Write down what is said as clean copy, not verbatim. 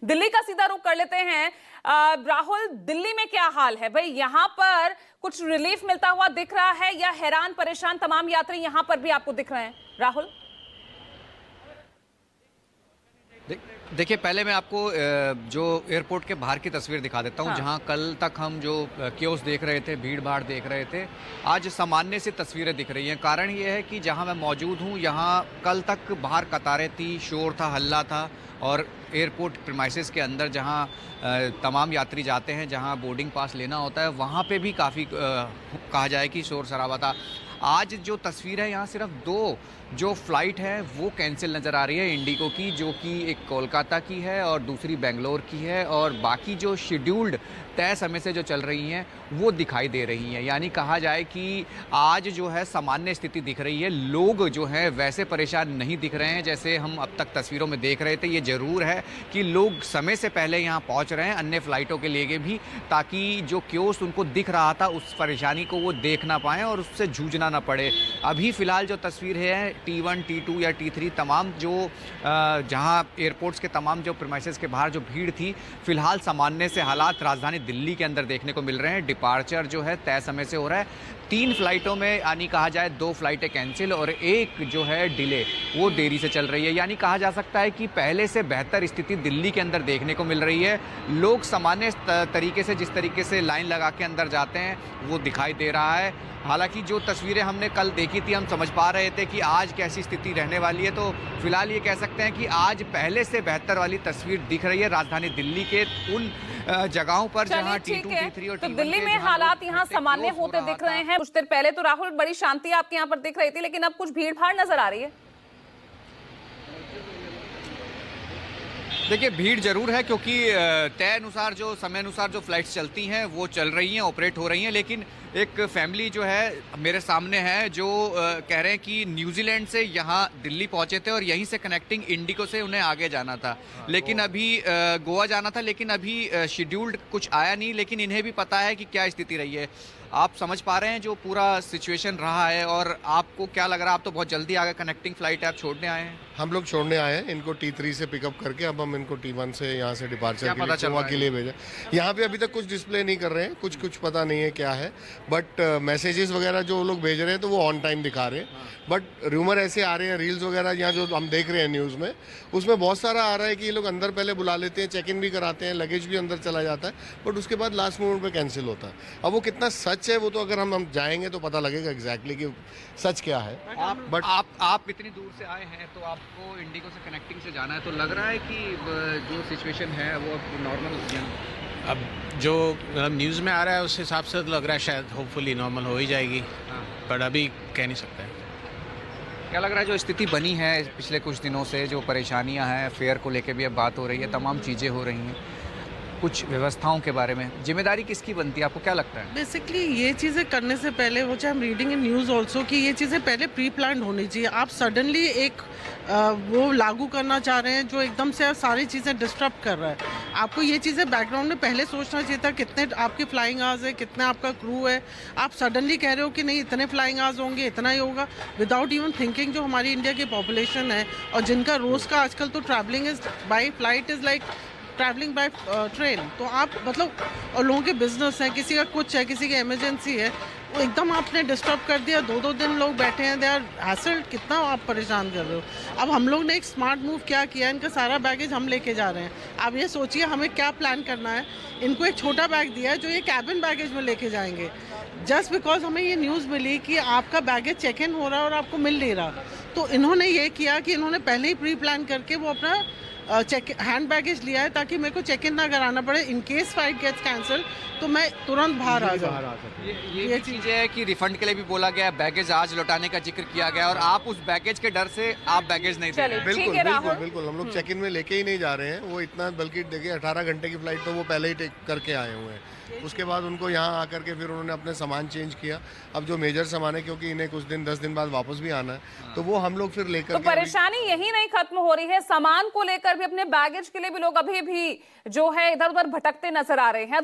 दिल्ली का सीधा रुख कर लेते हैं। राहुल, दिल्ली में क्या हाल है भाई? यहाँ पर कुछ रिलीफ मिलता हुआ दिख रहा है या हैरान परेशान तमाम यात्री यहाँ पर भी आपको दिख रहे हैं? राहुल, देखिए, पहले मैं आपको जो एयरपोर्ट के बाहर की तस्वीर दिखा देता हूँ। हाँ। जहाँ कल तक हम जो कियोस्क देख रहे थे, भीड़ भाड़ देख रहे थे, आज सामान्य सी तस्वीरें दिख रही हैं। कारण ये है कि जहाँ मैं मौजूद हूँ, यहाँ कल तक बाहर कतारें थी, शोर था, हल्ला था, और एयरपोर्ट प्रीमाइसेस के अंदर जहाँ तमाम यात्री जाते हैं, जहाँ बोर्डिंग पास लेना होता है, वहाँ पे भी काफ़ी कहा जाए कि शोर शराबा था। आज जो तस्वीर है, यहाँ सिर्फ दो जो फ़्लाइट है वो कैंसिल नज़र आ रही है इंडिगो की, जो कि एक कोलकाता की है और दूसरी बेंगलोर की है, और बाकी जो शेड्यूल्ड तय समय से जो चल रही हैं वो दिखाई दे रही हैं। यानी कहा जाए कि आज जो है सामान्य स्थिति दिख रही है। लोग जो हैं वैसे परेशान नहीं दिख रहे हैं जैसे हम अब तक तस्वीरों में देख रहे थे। ये ज़रूर है कि लोग समय से पहले यहाँ पहुँच रहे हैं अन्य फ़्लाइटों के लिए भी, ताकि जो कियोस्क उनको दिख रहा था उस परेशानी को वो देख ना पाएँ और उससे जूझना ना पड़े। अभी फ़िलहाल जो तस्वीर है T1, T2 या T3 तमाम जो जहाँ एयरपोर्ट्स के तमाम जो प्रीमाइसेस के बाहर जो भीड़ थी, फ़िलहाल सामान्य से हालात राजधानी दिल्ली के अंदर देखने को मिल रहे हैं। डिपार्चर जो है तय समय से हो रहा है। 3 फ्लाइटों में यानी कहा जाए 2 फ्लाइटें कैंसिल और एक जो है डिले, वो देरी से चल रही है। यानी कहा जा सकता है कि पहले से बेहतर स्थिति दिल्ली के अंदर देखने को मिल रही है। लोग सामान्य तरीके से जिस तरीके से लाइन लगा के अंदर जाते हैं वो दिखाई दे रहा है। हालांकि जो तस्वीरें हमने कल देखी थी, हम समझ पा रहे थे कि आज कैसी स्थिति रहने वाली है। तो फिलहाल ये कह सकते हैं कि आज पहले से बेहतर वाली तस्वीर दिख रही है राजधानी दिल्ली के उन जगहों पर जहां T2, T3 और तो T1 दिल्ली में हालात यहाँ सामान्य होते दिख रहे हैं। कुछ देर पहले तो राहुल बड़ी शांति आपके यहाँ पर दिख रही थी, लेकिन अब कुछ भीड़ भाड़ नजर आ रही है। देखिए, भीड़ जरूर है क्योंकि तय अनुसार जो समय अनुसार जो फ्लाइट्स चलती हैं वो चल रही हैं, ऑपरेट हो रही हैं। लेकिन एक फैमिली जो है मेरे सामने है जो कह रहे हैं कि न्यूजीलैंड से यहाँ दिल्ली पहुँचे थे और यहीं से कनेक्टिंग इंडिगो से उन्हें आगे जाना था, लेकिन अभी गोवा जाना था, लेकिन अभी शेड्यूल्ड कुछ आया नहीं। लेकिन इन्हें भी पता है कि क्या स्थिति रही है। आप समझ पा रहे हैं जो पूरा सिचुएशन रहा है, और आपको क्या लग रहा है? आप तो बहुत जल्दी आ गए, कनेक्टिंग फ्लाइट है, आप छोड़ने आए हैं। हम लोग छोड़ने आए हैं इनको T3 से पिकअप करके। अब हम इनको T1 से यहाँ से डिपार्चर के लिए भेजा। यहाँ पे अभी तक कुछ डिस्प्ले नहीं कर रहे हैं, कुछ पता नहीं है क्या है, बट मैसेजेस वगैरह जो लोग भेज रहे हैं तो वो ऑन टाइम दिखा रहे हैं। बट रूमर ऐसे आ रहे हैं, रील्स वगैरह यहाँ जो हम देख रहे हैं न्यूज़ में, उसमें बहुत सारा आ रहा है कि ये लोग अंदर पहले बुला लेते हैं, चेक इन भी कराते हैं, लगेज भी अंदर चला जाता है, बट उसके बाद लास्ट मोमेंट पे कैंसिल होता है। अब वो कितना सच है वो तो अगर हम जाएंगे तो पता लगेगा एग्जैक्टली कि सच क्या है। आप इतनी दूर से आए हैं तो आपको इंडिगो से कनेक्टिंग से जाना है, तो लग रहा है कि जो सिचुएशन है वो नॉर्मल है। अब जो न्यूज़ में आ रहा है उस हिसाब से तो लग रहा है शायद होपफुली नॉर्मल हो ही जाएगी, पर अभी कह नहीं सकते हैं। क्या लग रहा है जो स्थिति बनी है पिछले कुछ दिनों से, जो परेशानियां हैं, फेयर को लेके भी अब बात हो रही है, तमाम चीज़ें हो रही हैं, कुछ व्यवस्थाओं के बारे में जिम्मेदारी किसकी बनती है, आपको क्या लगता है? बेसिकली ये चीज़ें करने से पहले वो चाहे हम रीडिंग इन न्यूज़ ऑल्सो कि ये चीज़ें पहले प्री प्लान होनी चाहिए। आप सडनली एक वो लागू करना चाह रहे हैं जो एकदम से सारी चीज़ें डिस्टर्ब कर रहा है। आपको ये चीज़ें बैकग्राउंड में पहले सोचना चाहिए था, कितने आपके फ्लाइंग आवर्स है, कितना आपका क्रू है। आप सडनली कह रहे हो कि नहीं इतने फ्लाइंग आवर्स होंगे, इतना ही होगा, विदाउट इवन थिंकिंग जो हमारी इंडिया की पॉपुलेशन है और जिनका रोज़ का आजकल तो travelling is by flight is like travelling by train. तो आप मतलब, और लोगों के बिजनेस है, किसी का कुछ है, किसी की इमरजेंसी है, वो एकदम आपने डिस्टर्ब कर दिया। 2-2 दिन लोग बैठे हैं, दे आर हैसल, कितना आप परेशान कर रहे हो। अब हम लोग ने एक स्मार्ट मूव क्या किया, इनका सारा बैगेज हम लेके जा रहे हैं। आप ये सोचिए हमें क्या प्लान करना है। इनको एक छोटा बैग दिया है जो ये कैबिन बैगेज में लेके जाएंगे, जस्ट बिकॉज हमें ये न्यूज़ मिली कि आपका बैगेज चेक इन हो रहा है और आपको मिल नहीं रहा। तो इन्होंने ये किया कि इन्होंने पहले ही प्री प्लान करके वो अपना हैंड बैगेज लिया है ताकि मेरे को चेक इन ना कराना पड़े। In case flight gets cancel तो मैं तुरंत बाहर आ जाऊँ। ये चीज़ है कि रिफंड के लिए भी बोला गया, बैगेज आज लौटाने का जिक्र किया गया, और आप उस बैगेज के डर से आप बैगेज नहीं दे रहे। बिल्कुल हम लोग चेक इन में लेके ही नहीं जा रहे हैं। वो इतना, बल्कि देखिए 18 घंटे की फ्लाइट तो वो पहले ही टेक करके आए हुए हैं। उसके बाद उनको यहाँ आकर के फिर उन्होंने अपने सामान चेंज किया। अब जो मेजर सामान है, क्योंकि इन्हें कुछ दिन 10 दिन बाद वापस भी आना है, तो वो हम लोग फिर लेकर तो परेशानी यही नहीं खत्म हो रही है, सामान को लेकर भी, अपने बैगेज के लिए भी लोग अभी भी जो है इधर उधर भटकते नजर आ रहे हैं।